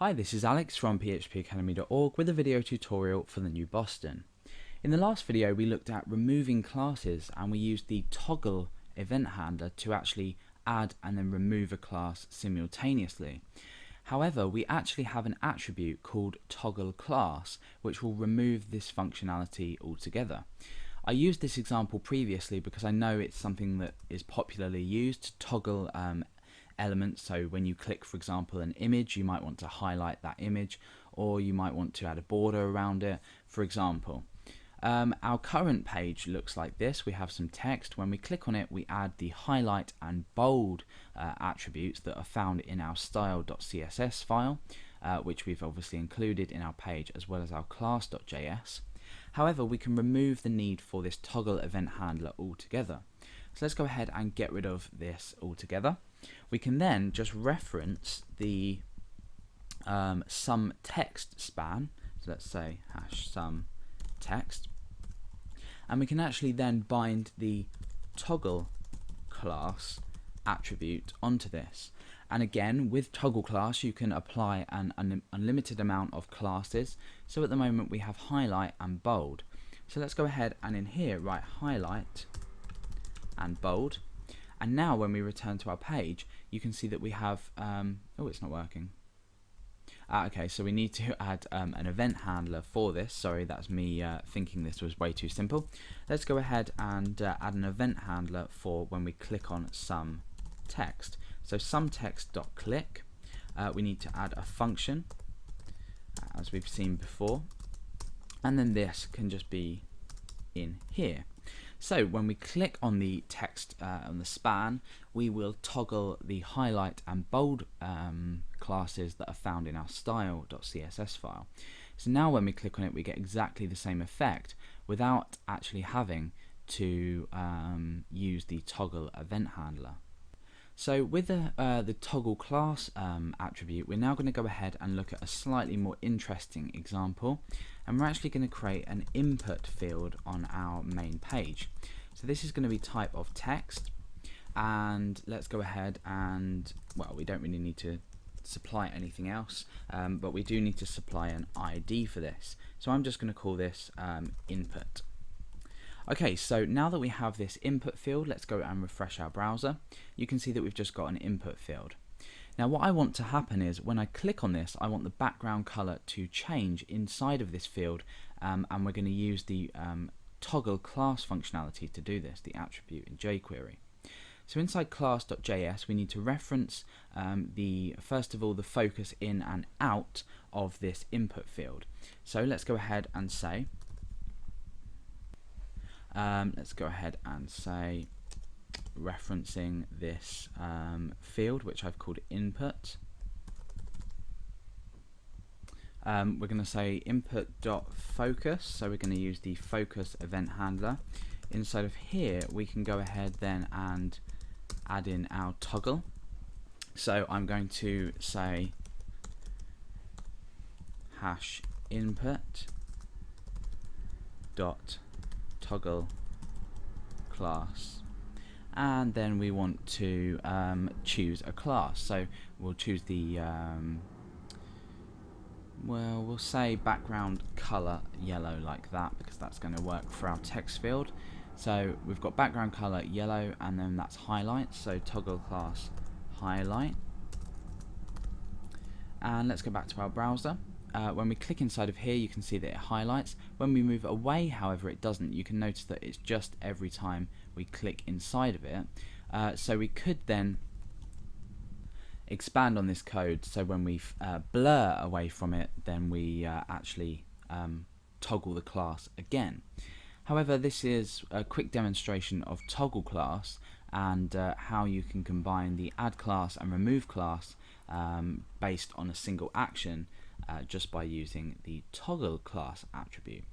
Hi, this is Alex from phpacademy.org with a video tutorial for the new Boston. In the last video we looked at removing classes and we used the toggle event handler to actually add and then remove a class simultaneously. However, we actually have an attribute called toggleClass which will remove this functionality altogether. I used this example previously because I know it's something that is popularly used to toggle elements. So when you click, for example, an image, you might want to highlight that image, or you might want to add a border around it, for example. Our current page looks like this. We have some text. When we click on it, we add the highlight and bold attributes that are found in our style.css file, which we've obviously included in our page, as well as our class.js. However, we can remove the need for this toggle event handler altogether. So let's go ahead and get rid of this altogether. We can then just reference the some text span. So let's say #some text, and we can actually then bind the toggle class attribute onto this. And again, with toggle class you can apply an unlimited amount of classes. So at the moment we have highlight and bold. So let's go ahead and in here write highlight and bold. And now when we return to our page, you can see that we have oh, it's not working. Okay, so we need to add an event handler for this. Sorry, that's me thinking this was way too simple. Let's go ahead and add an event handler for when we click on some text. So some text.click. We need to add a function, as we've seen before, and then this can just be in here. So when we click on the text on the span, we will toggle the highlight and bold classes that are found in our style.css file. So now when we click on it, we get exactly the same effect without actually having to use the toggle event handler. So with the toggle class attribute, we're now going to go ahead and look at a slightly more interesting example, and we're actually going to create an input field on our main page. So this is going to be type of text, and let's go ahead and, well, we don't really need to supply anything else, but we do need to supply an ID for this. So I'm just going to call this input. Okay, so now that we have this input field, let's go and refresh our browser. You can see that we've just got an input field. Now what I want to happen is when I click on this, I want the background color to change inside of this field, and we're going to use the toggle class functionality to do this, the attribute in jQuery. So inside class.js we need to reference first of all the focus in and out of this input field. So let's go ahead and say referencing this field which I've called input. We're going to say input.focus, so we're going to use the focus event handler. Inside of here we can go ahead then and add in our toggle. So I'm going to say #input dot toggle class, and then we want to choose a class. So we'll choose the well, we'll say background color yellow, like that, because that's going to work for our text field. So we've got background color yellow, and then that's highlight, so toggle class highlight. And let's go back to our browser. When we click inside of here, you can see that it highlights. When we move away, however, it doesn't. You can notice that it's just every time we click inside of it. So we could then expand on this code, so when we blur away from it, then we actually toggle the class again. However, this is a quick demonstration of toggle class and how you can combine the add class and remove class based on a single action just by using the toggle class attribute.